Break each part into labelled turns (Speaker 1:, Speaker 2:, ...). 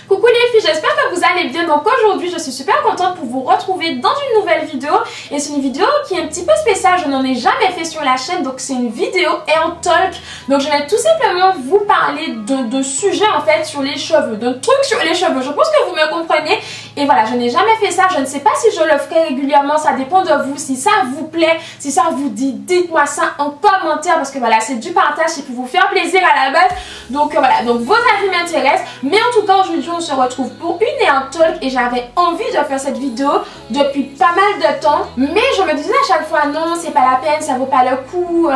Speaker 1: Coucou les filles, j'espère que vous allez bien. Donc aujourd'hui je suis super contente pour vous retrouver dans une nouvelle vidéo. Et c'est une vidéo qui est un petit peu spéciale, je n'en ai jamais fait sur la chaîne. Donc c'est une vidéo hair talk. Donc je vais tout simplement vous parler de sujets en fait sur les cheveux, de trucs sur les cheveux. Je pense que vous me comprenez. Et voilà, je n'ai jamais fait ça, je ne sais pas si je le ferai régulièrement, ça dépend de vous. Si ça vous plaît, si ça vous dit, dites-moi ça en commentaire. Parce que voilà, c'est du partage, c'est pour vous faire plaisir à la base. Donc voilà, donc vos avis m'intéressent. Mais en tout cas aujourd'hui on se retrouve pour une hair talk. Et j'avais envie de faire cette vidéo depuis pas mal de temps. Mais je me disais à chaque fois non, c'est pas la peine, ça vaut pas le coup.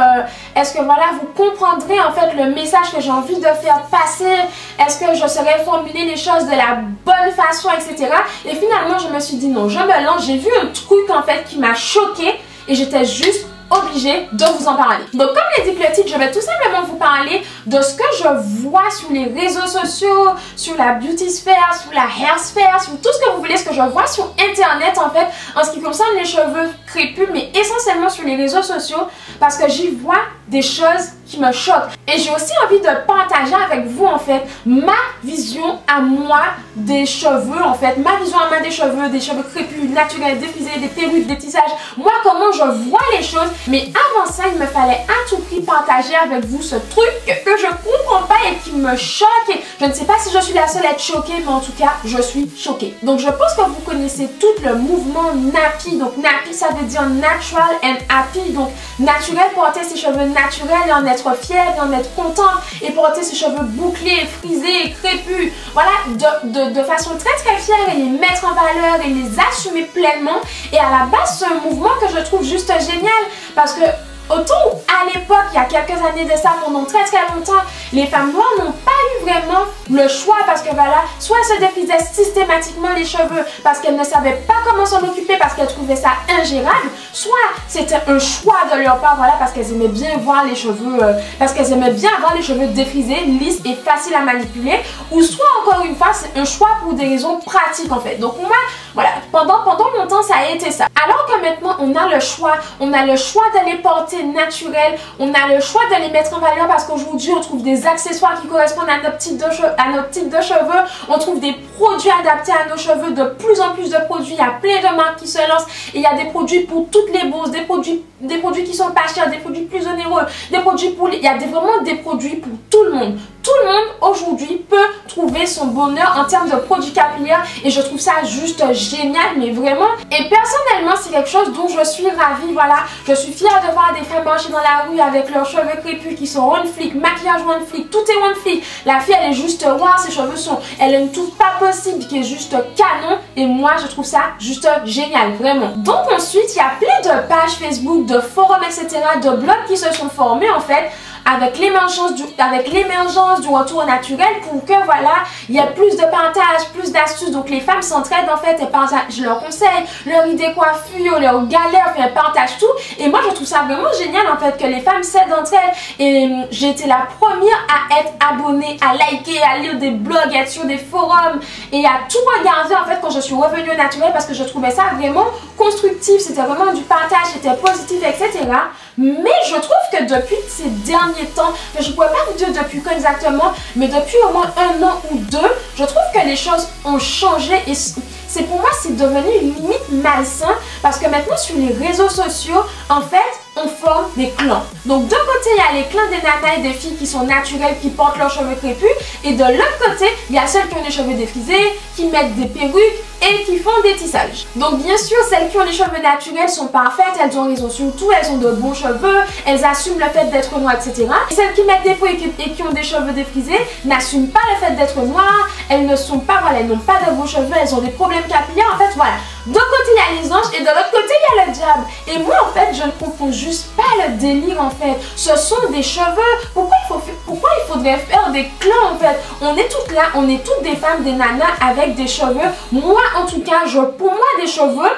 Speaker 1: Est-ce que voilà, vous comprendrez en fait le message que j'ai envie de faire passer? Est-ce que je saurais formuler les choses de la bonne façon, etc. Et finalement je me suis dit non, je me lance. J'ai vu un truc en fait qui m'a choquée et j'étais juste obligée de vous en parler. Donc comme l'a dit le titre, je vais tout simplement vous parler de ce que je vois sur les réseaux sociaux, sur la beauty sphère, sur la hair sphère, sur tout ce que vous voulez, ce que je vois sur internet en fait, en ce qui concerne les cheveux crépus, mais essentiellement sur les réseaux sociaux, parce que j'y vois des choses qui me choquent. Et j'ai aussi envie de partager avec vous en fait ma vision à moi des cheveux, en fait, ma vision à moi des cheveux crépus, naturels, défrisés, des perruques, des tissages, moi comment je vois les choses. Mais avant ça, il me fallait à tout prix partager avec vous ce truc que je comprends pas et qui me choque. Et je ne sais pas si je suis la seule à être choquée, mais en tout cas, je suis choquée. Donc je pense que vous connaissez tout le mouvement nappy. Donc nappy, ça veut dire natural and happy. Donc naturel, porter ses cheveux naturels et en être fier, et en être content, et porter ses cheveux bouclés, frisés, crépus, voilà, de façon très fière, et les mettre en valeur et les assumer pleinement. Et à la base, c'est un mouvement que je trouve juste génial, parce que autant à l'époque, il y a quelques années de ça, pendant très longtemps, les femmes noires n'ont pas eu vraiment le choix, parce que voilà, soit elles se défrisaient systématiquement les cheveux parce qu'elles ne savaient pas comment s'en occuper, parce qu'elles trouvaient ça ingérable, soit c'était un choix de leur part, voilà, parce qu'elles aimaient bien voir les cheveux, parce qu'elles aimaient bien avoir les cheveux défrisés, lisses et faciles à manipuler, ou soit encore une fois, c'est un choix pour des raisons pratiques en fait. Donc moi, voilà, pendant longtemps ça a été ça. Alors que maintenant on a le choix de les porter naturels, on a le choix de les mettre en valeur, parce qu'aujourd'hui on trouve des accessoires qui correspondent à notre type de cheveux, on trouve des produits adaptés à nos cheveux, de plus en plus de produits, il y a plein de marques qui se lancent, et il y a des produits pour toutes les bourses, des produits qui sont pas chers, des produits plus onéreux, des produits pour il y a vraiment des produits pour tout le monde. Tout le monde aujourd'hui peut trouver son bonheur en termes de produits capillaires, et je trouve ça juste génial, mais vraiment. Et personnellement, c'est quelque chose dont je suis ravie, voilà. Je suis fière de voir des femmes marcher dans la rue avec leurs cheveux crépus qui sont one flick, maquillage one flick, tout est one flick. La fille, elle est juste waouh, ses cheveux sont, elle a une touche pas possible qui est juste canon, et moi je trouve ça juste génial, vraiment. Donc ensuite, il y a plein de pages Facebook, de forums, etc., de blogs qui se sont formés en fait, avec l'émergence du retour naturel, pour que voilà, il y ait plus de partage, plus d'astuces. Donc les femmes s'entraident en fait, elles partagent leurs conseils, leurs idées coiffures, leurs galères, elles partagent tout. Et moi je trouve ça vraiment génial en fait que les femmes s'aident entre elles. Et j'ai été la première à être abonnée, à liker, à lire des blogs, à être sur des forums et à tout regarder en fait quand je suis revenue au naturel, parce que je trouvais ça vraiment constructif, c'était vraiment du partage, c'était positif, etc. Mais je trouve que depuis ces derniers temps, je ne pourrais pas vous dire depuis quand exactement, mais depuis au moins 1 an ou 2, je trouve que les choses ont changé, et c'est pour moi c'est devenu limite malsain, parce que maintenant sur les réseaux sociaux, en fait, on forme des clans. Donc d'un côté, il y a les clans des nanas et des filles qui sont naturelles, qui portent leurs cheveux crépus, et de l'autre côté, il y a celles qui ont les cheveux défrisés, qui mettent des perruques et qui font des tissages. Donc bien sûr, celles qui ont les cheveux naturels sont parfaites, elles ont raison sur tout, elles ont de bons cheveux, elles assument le fait d'être noires, etc. Et celles qui mettent des perruques et qui ont des cheveux défrisés n'assument pas le fait d'être noires, elles ne sont pas, voilà, elles n'ont pas de beaux cheveux, elles ont des problèmes capillaires, en fait, voilà. D'un côté, il y a les anges et de l'autre côté, il y a le diable. Et moi, en fait, je ne comprends juste pas le délire, en fait. Ce sont des cheveux. Pourquoi il faudrait faire des clans, en fait? On est toutes là, on est toutes des femmes, des nanas avec des cheveux. Moi, en tout cas, pour moi, des cheveux,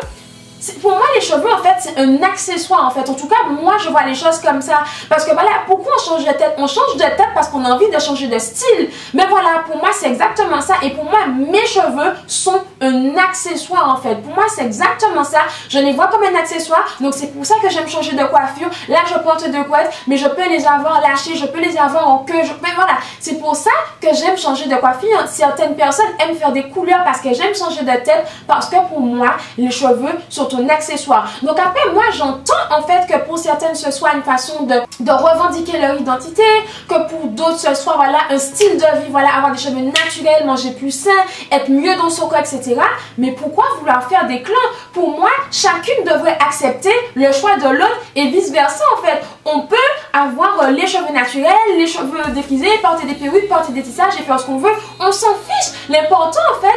Speaker 1: pour moi, les cheveux, en fait, c'est un accessoire, en fait. En tout cas, moi, je vois les choses comme ça. Parce que, voilà, pourquoi on change de tête? On change de tête parce qu'on a envie de changer de style. Mais voilà, pour moi, c'est exactement ça. Et pour moi, mes cheveux sont un accessoire en fait. Pour moi, c'est exactement ça. Je les vois comme un accessoire. Donc, c'est pour ça que j'aime changer de coiffure. Là, je porte deux couettes, mais je peux les avoir lâchées, je peux les avoir en queue. Voilà, c'est pour ça que j'aime changer de coiffure. Certaines personnes aiment faire des couleurs parce que j'aime changer de tête, parce que pour moi, les cheveux sont un accessoire. Donc après, moi, j'entends en fait que pour certaines, ce soit une façon de revendiquer leur identité, que pour d'autres, ce soit voilà, un style de vie, voilà, avoir des cheveux naturels, manger plus sain, être mieux dans son corps, etc. Mais pourquoi vouloir faire des clans? Pour moi, chacune devrait accepter le choix de l'autre et vice versa en fait. On peut avoir les cheveux naturels, les cheveux défrisés, porter des perruques, porter des tissages et faire ce qu'on veut. On s'en fiche. L'important en fait,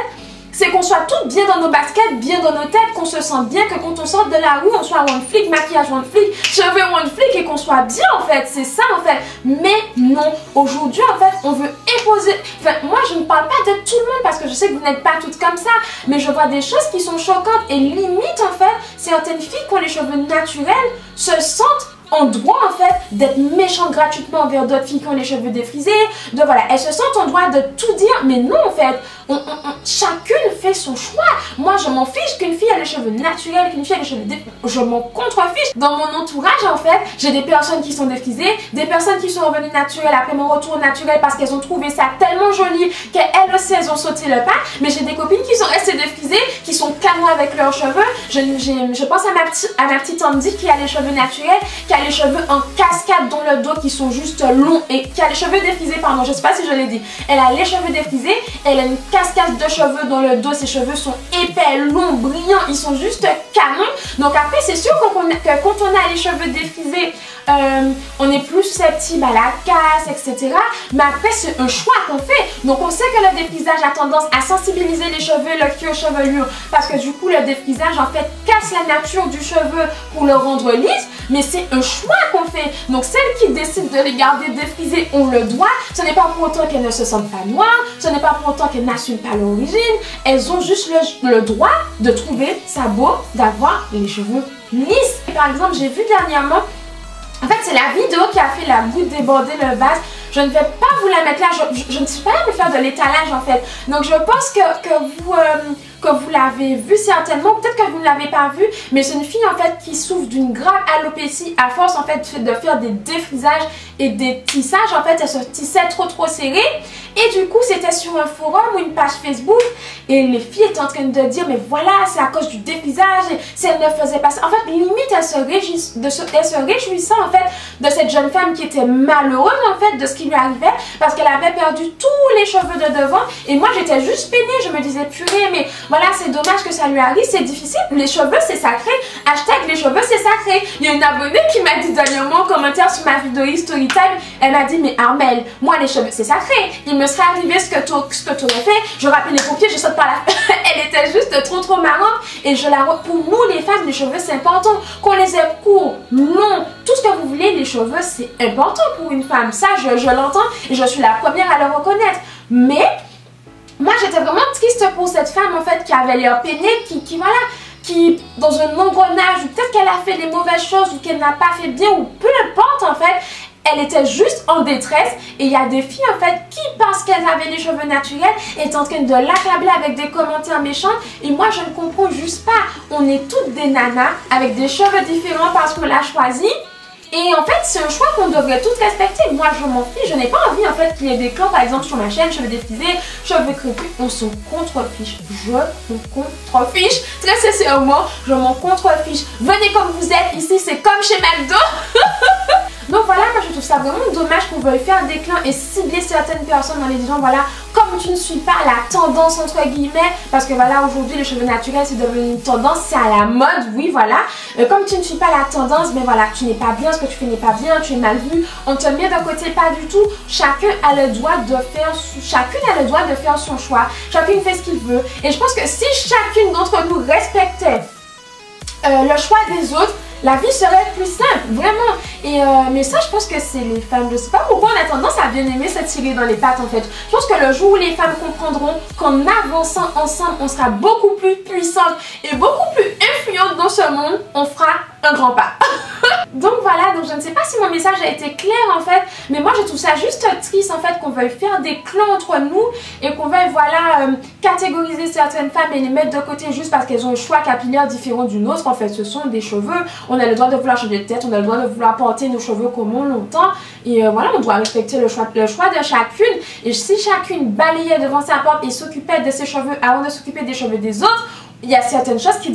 Speaker 1: c'est qu'on soit toutes bien dans nos baskets, bien dans nos têtes, qu'on se sente bien, que quand on sort de la rue, on soit one flic, maquillage one flic, cheveux one flic et qu'on soit bien en fait. C'est ça en fait. Mais non, aujourd'hui en fait, on veut imposer. Enfin, moi je ne parle pas de tout le monde parce que je sais que vous n'êtes pas toutes comme ça, mais je vois des choses qui sont choquantes et limite en fait, certaines filles qui ont les cheveux naturels se sentent en droit en fait d'être méchantes gratuitement envers d'autres filles qui ont les cheveux défrisés, voilà, elles se sentent en droit de tout dire, mais non en fait, chacune fait son choix. Moi je m'en fiche qu'une fille a les cheveux naturels, qu'une fille a les cheveux défrisés, je m'en contrefiche. Dans mon entourage en fait, j'ai des personnes qui sont défrisées, des personnes qui sont revenues naturelles après mon retour naturel parce qu'elles ont trouvé ça tellement joli qu'elles aussi elles ont sauté le pas, mais j'ai des copines qui sont restées défrisées, qui sont canons avec leurs cheveux. Je pense à ma petite Andy qui a les cheveux naturels, qui a les cheveux en cascade dans le dos qui sont juste longs et qui a les cheveux défrisés, pardon, je sais pas si je l'ai dit. Elle a les cheveux défrisés, elle a une cascade de cheveux dans le dos, ses cheveux sont épais, longs, brillants, ils sont juste canons. Donc après c'est sûr que quand on a les cheveux défrisés, on est plus susceptible à la casse, etc. Mais après c'est un choix qu'on fait. Donc on sait que le défrisage a tendance à sensibiliser les cheveux, le cuir chevelure, parce que du coup le défrisage en fait casse la nature du cheveu pour le rendre lisse, mais c'est un choix qu'on fait. Donc celles qui décident de les garder défrisés ont le droit. Ce n'est pas pour autant qu'elles ne se sentent pas noires, ce n'est pas pour autant qu'elles n'assument pas l'origine. Elles ont juste le droit de trouver ça beau d'avoir les cheveux lisses. Et par exemple, j'ai vu dernièrement, en fait c'est la vidéo qui a fait la goutte déborder le vase. Je ne vais pas vous la mettre là, je ne suis pas là pour faire de l'étalage en fait. Donc je pense que vous l'avez vu certainement, peut-être que vous ne l'avez pas vu, mais c'est une fille en fait qui souffre d'une grave alopécie à force en fait de faire des défrisages et des tissages. En fait, elle se tissait trop serré et du coup c'était sur un forum ou une page Facebook et les filles étaient en train de dire mais voilà c'est à cause du défrisage et si elle ne faisait pas ça. En fait limite elle se réjouissait en fait de cette jeune femme qui était malheureuse en fait de ce qui lui arrivait parce qu'elle avait perdu tous les cheveux de devant et moi j'étais juste peinée, je me disais purée mais voilà c'est dommage que ça lui arrive, c'est difficile, les cheveux c'est sacré, hashtag les cheveux c'est sacré. Il y a une abonnée qui m'a dit dernièrement en commentaire sur ma vidéo Story Time, elle m'a dit mais Armelle, moi les cheveux c'est sacré, il me serait arrivé ce que tu aurais fait, je rappelle les pompiers, je saute par la elle était juste trop marrante et pour nous les femmes les cheveux c'est important, qu'on les ait courts, longs, tout ce que vous voulez, les cheveux c'est important pour une femme, ça je l'entends et je suis la première à le reconnaître, mais moi j'étais vraiment triste pour cette femme en fait qui avait l'air peinée, qui dans un engrenage ou peut-être qu'elle a fait des mauvaises choses ou qu'elle n'a pas fait bien ou peu importe en fait, elle était juste en détresse et il y a des filles en fait qui pensent qu'elles avaient les cheveux naturels et étaient en train de l'accabler avec des commentaires méchants et moi je ne comprends juste pas. On est toutes des nanas avec des cheveux différents parce qu'on l'a choisi. Et en fait, c'est un choix qu'on devrait toutes respecter. Moi, je m'en fiche. Je n'ai pas envie, en fait, qu'il y ait des clans, par exemple, sur ma chaîne, cheveux défrisés, cheveux crépus. On s'en contrefiche. Je m'en contrefiche. Très sincèrement, je m'en contrefiche. Venez comme vous êtes. Ici, c'est comme chez McDo. Donc voilà, moi je trouve ça vraiment dommage qu'on veuille faire des clans et cibler certaines personnes en les disant voilà, comme tu ne suis pas la tendance entre guillemets, parce que voilà, aujourd'hui les cheveux naturels c'est devenu une tendance, c'est à la mode, oui voilà, comme tu ne suis pas la tendance, mais voilà, tu n'es pas bien, ce que tu fais n'est pas bien, tu es mal vu, on te met d'un côté, pas du tout. Chacun a le droit de faire son choix, chacune fait ce qu'il veut et je pense que si chacune d'entre nous respectait le choix des autres, la vie serait plus simple, vraiment. Et mais ça, je pense que c'est les femmes, je sais pas pourquoi on a tendance à bien aimer se tirer dans les pattes en fait. Je pense que le jour où les femmes comprendront qu'en avançant ensemble, on sera beaucoup plus puissante et beaucoup plus influente dans ce monde, on fera un grand pas. Donc voilà, donc je ne sais pas si mon message a été clair en fait, mais moi je trouve ça juste triste en fait qu'on veuille faire des clans entre nous et qu'on veuille voilà catégoriser certaines femmes et les mettre de côté juste parce qu'elles ont un choix capillaire différent d'une autre. En fait, ce sont des cheveux, on a le droit de vouloir changer de tête, on a le droit de vouloir porter nos cheveux comme on l'entend et voilà, on doit respecter le choix de chacune. Et si chacune balayait devant sa porte et s'occupait de ses cheveux avant de s'occuper des cheveux des autres, il y a certaines choses qui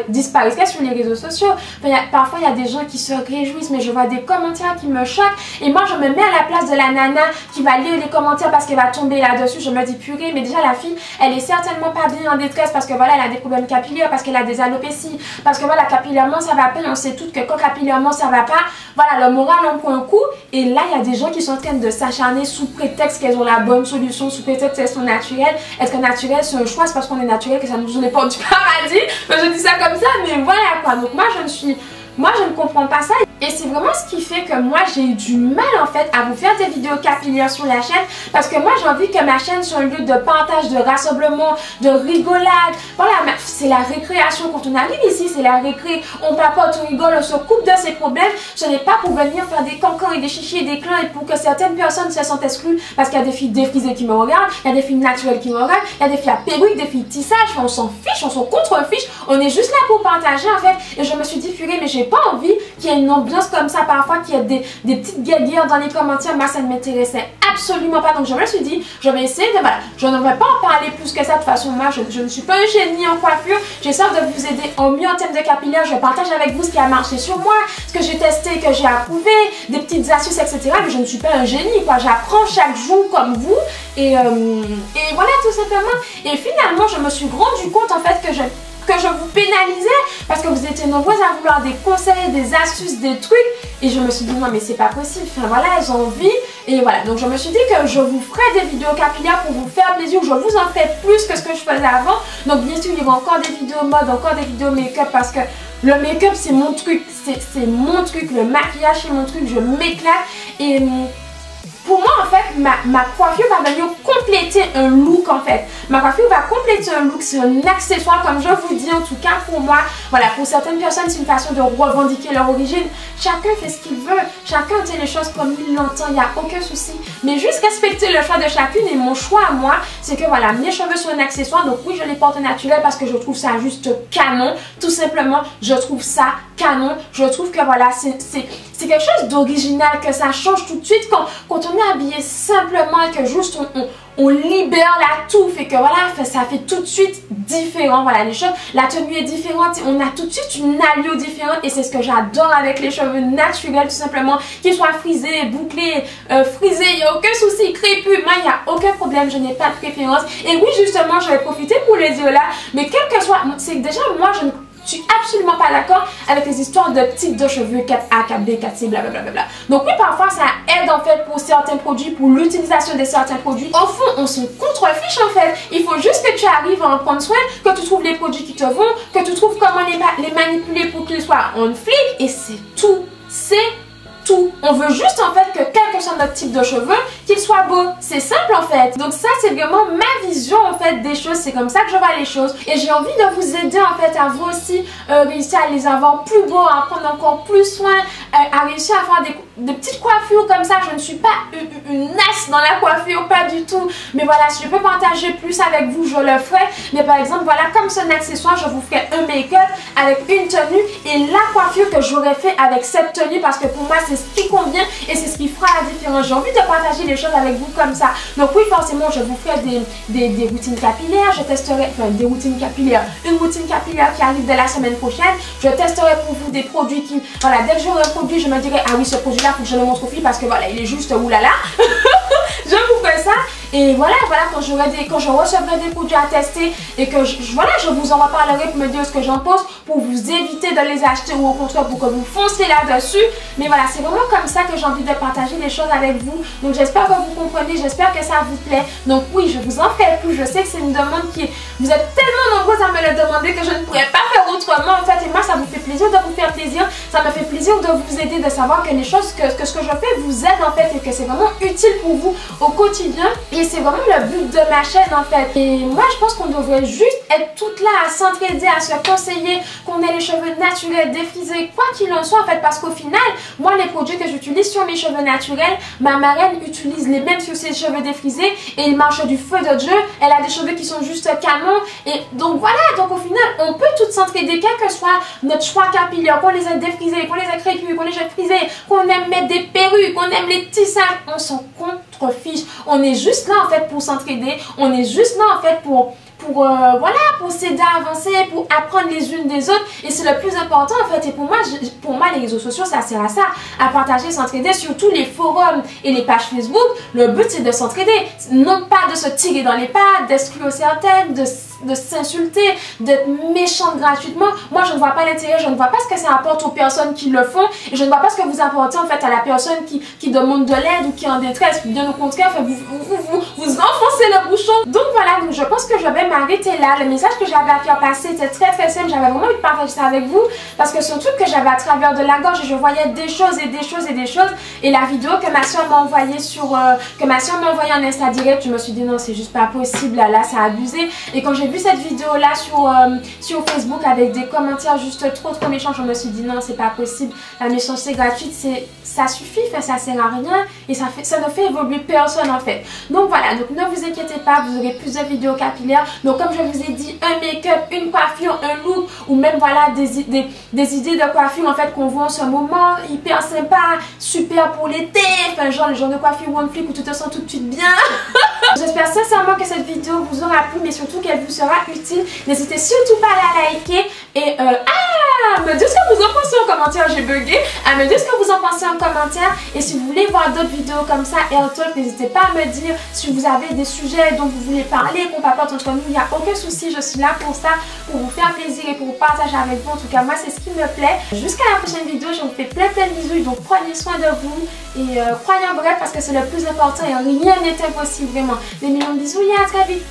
Speaker 1: disparaisseraient sur les réseaux sociaux. Enfin, parfois, il y a des gens qui se réjouissent, mais je vois des commentaires qui me choquent. Et moi, je me mets à la place de la nana qui va lire les commentaires parce qu'elle va tomber là-dessus. Je me dis, purée, mais déjà, la fille, elle est certainement pas bien en détresse parce que voilà, elle a des problèmes capillaires, parce qu'elle a des alopécies, parce que voilà, capillairement, ça va pas. On sait toutes que quand capillairement, ça va pas, voilà, le moral en prend un coup. Et là, il y a des gens qui sont en train de s'acharner sous prétexte qu'elles ont la bonne solution, sous prétexte qu'elles sont naturelles. Est-ce que naturel, c'est un choix? C'est parce qu'on est naturel que ça nous ouvre les portes du paradis? Je dis ça comme ça, mais voilà quoi. Donc moi, je ne comprends pas ça. Et c'est vraiment ce qui fait que moi j'ai eu du mal en fait à vous faire des vidéos capillaires sur la chaîne, parce que moi j'ai envie que ma chaîne soit un lieu de partage, de rassemblement, de rigolade. Voilà, c'est la récréation. Quand on arrive ici, c'est la récré, on papote, on rigole, on se coupe de ses problèmes. Ce n'est pas pour venir faire des cancans et des chichis et des clans et pour que certaines personnes se sentent exclues, parce qu'il y a des filles défrisées qui me regardent, il y a des filles naturelles qui me regardent, il y a des filles à perruque, des filles tissage. On s'en fiche, on s'en contre-fiche, on est juste là pour partager en fait. Et je me suis dit, purée, mais j'ai pas envie qu'il y ait une ambiance comme ça parfois, qu'il y a des petites guéguerres dans les commentaires. Moi ça ne m'intéressait absolument pas, donc je me suis dit je vais essayer de, voilà, je ne vais pas en parler plus que ça. De toute façon moi je ne suis pas un génie en coiffure, j'essaie de vous aider en mieux en termes de capillaire. Je partage avec vous ce qui a marché sur moi, ce que j'ai testé, que j'ai approuvé, des petites astuces etc, mais je ne suis pas un génie quoi, j'apprends chaque jour comme vous et voilà tout simplement. Et finalement je me suis rendu compte en fait que je vous pénalisais parce que vous étiez nombreuses à vouloir des conseils, des astuces, des trucs, et je me suis dit non mais c'est pas possible, enfin voilà, elles ont envie. Et voilà, donc je me suis dit que je vous ferai des vidéos capillaires pour vous faire plaisir, je vous en ferai plus que ce que je faisais avant. Donc bien sûr il y aura encore des vidéos mode, encore des vidéos make-up, parce que le make-up c'est mon truc, c'est mon truc, le maquillage c'est mon truc, je m'éclate. Et pour moi en fait ma coiffure va venir compléter un look en fait. Ma coiffure va compléter un look, c'est un accessoire comme je vous dis en tout cas pour moi. Voilà, pour certaines personnes c'est une façon de revendiquer leur origine. Chacun fait ce qu'il veut, chacun fait les choses comme il l'entend, il n'y a aucun souci. Mais juste respecter le choix de chacune, et mon choix à moi c'est que voilà, mes cheveux sont un accessoire. Donc oui je les porte naturels parce que je trouve ça juste canon. Tout simplement je trouve ça canon. Je trouve que voilà c'est quelque chose d'original, que ça change tout de suite quand on est habillé simplement et que juste on libère la touffe et que voilà, ça fait tout de suite différent. Voilà, les choses, la tenue est différente, on a tout de suite une allure différente, et c'est ce que j'adore avec les cheveux naturels tout simplement, qu'ils soient frisés, bouclés, frisés, il n'y a aucun souci, crépus, moi il n'y a aucun problème, je n'ai pas de préférence. Et oui justement, je vais profiter pour le dire là, mais quel que soit, c'est que déjà moi je suis absolument pas d'accord avec les histoires de types de cheveux 4A, 4B, 4C, blablabla. Donc oui, parfois ça aide en fait pour certains produits, pour l'utilisation de certains produits. Au fond, on se contrefiche en fait. Il faut juste que tu arrives à en prendre soin, que tu trouves les produits qui te vont, que tu trouves comment les manipuler pour qu'ils soient on flic, et c'est tout. C'est tout. On veut juste en fait que quel que soit notre type de cheveux, qu'il soit beau. C'est simple en fait. Donc ça c'est vraiment ma vision en fait des choses. C'est comme ça que je vois les choses. Et j'ai envie de vous aider en fait à vous aussi réussir à les avoir plus beaux, à en prendre encore plus soin, à réussir à faire des petites coiffures comme ça. Je ne suis pas une as dans la coiffure, pas du tout. Mais voilà, si je peux partager plus avec vous, je le ferai. Mais par exemple, voilà, comme c'est un accessoire, je vous ferai un make-up avec une tenue et la coiffure que j'aurais fait avec cette tenue, parce que pour moi c'est ce qui convient et c'est ce qui fera la différence. J'ai envie de partager les choses avec vous comme ça. Donc oui, forcément, je vous ferai des routines capillaires. Je testerai, enfin des routines capillaires, une routine capillaire qui arrive dès la semaine prochaine. Je testerai pour vous des produits qui, voilà, dès que j'aurai un produit, je me dirai, ah oui, ce produit-là, faut que je le montre aux filles parce que voilà, il est juste oulala. Je vous découvre ça et voilà, quand je recevrai des produits à tester et que je vous en reparlerai pour me dire ce que j'en pense, pour vous éviter de les acheter ou au contraire pour que vous fonciez là-dessus. Mais voilà, c'est vraiment comme ça que j'ai envie de partager les choses avec vous. Donc j'espère que vous comprenez, j'espère que ça vous plaît. Donc oui, je vous en fais plus, je sais que c'est une demande qui est... Vous êtes tellement nombreux à me le demander que je ne pourrais pas faire autrement en fait. Et moi, ça me fait plaisir de vous faire plaisir, ça me fait plaisir de vous aider, de savoir que les choses, que ce que je fais vous aide en fait et que c'est vraiment utile pour vous au quotidien. Et c'est vraiment le but de ma chaîne en fait. Et moi, je pense qu'on devrait juste être toutes là à s'entraider, à se conseiller, qu'on ait les cheveux naturels, défrisés, quoi qu'il en soit en fait. Parce qu'au final, moi, les produits que j'utilise sur mes cheveux naturels, ma marraine utilise les mêmes sur ses cheveux défrisés et il marche du feu de Dieu. Elle a des cheveux qui sont juste canons. Et donc voilà, donc au final, on peut toutes s'entraider, quel que soit notre choix capillaire, qu'on les ait défrisés, qu'on les ait crépus, qu'on les ait frisés, qu'on aime mettre des perruques, qu'on aime les tissages, on s'en contrefiche. On est juste là en fait pour s'entraider, on est juste là en fait pour s'aider à avancer, pour apprendre les unes des autres. Et c'est le plus important en fait. Et pour moi les réseaux sociaux, ça sert à ça, à partager, s'entraider, surtout les forums et les pages Facebook. Le but c'est de s'entraider, non pas de se tirer dans les pattes, d'exclure certaines, de s'insulter, d'être méchante gratuitement. Moi je ne vois pas l'intérêt, je ne vois pas ce que ça apporte aux personnes qui le font et je ne vois pas ce que vous apportez en fait à la personne qui demande de l'aide ou qui est en détresse. Bien au contraire, vous enfoncez le bouchon. Donc voilà, donc je pense que je vais m'arrêter là. Le message que j'avais à faire passer était très simple. J'avais vraiment envie de partager ça avec vous parce que c'est un truc que j'avais à travers de la gorge et je voyais des choses et des choses et des choses. Et la vidéo que ma soeur m'a envoyée en Insta direct, je me suis dit non, c'est juste pas possible, là c'est abusé. Et quand j'ai vu cette vidéo là sur Facebook avec des commentaires juste trop méchants, je me suis dit non, c'est pas possible. La méchanceté gratuite, ça suffit, ça sert à rien et ça ne fait évoluer personne en fait. Donc voilà, donc ne vous inquiétez pas, vous aurez plus de vidéos capillaires. Donc comme je vous ai dit, un make-up, une coiffure, un look ou même voilà des idées de coiffure en fait qu'on voit en ce moment, hyper sympa, super pour l'été, enfin genre le genre de coiffure one flip où tu te sens tout de suite bien. J'espère sincèrement que cette vidéo vous aura plu mais surtout qu'elle vous sera utile. N'hésitez surtout pas à la liker et me dire ce que vous en pensez en commentaire, j'ai bugué, à me dire ce que vous en pensez en commentaire. Et si vous voulez voir d'autres vidéos comme ça, Hair Talk, n'hésitez pas à me dire si vous avez des sujets dont vous voulez parler, qu'on papote entre nous, il n'y a aucun souci, je suis là pour ça, pour vous faire plaisir et pour vous partager avec vous. En tout cas, moi c'est ce qui me plaît. Jusqu'à la prochaine vidéo, je vous fais plein de bisous, donc prenez soin de vous et croyez en vrai parce que c'est le plus important et rien n'est impossible vraiment. Des millions de bisous et à très vite.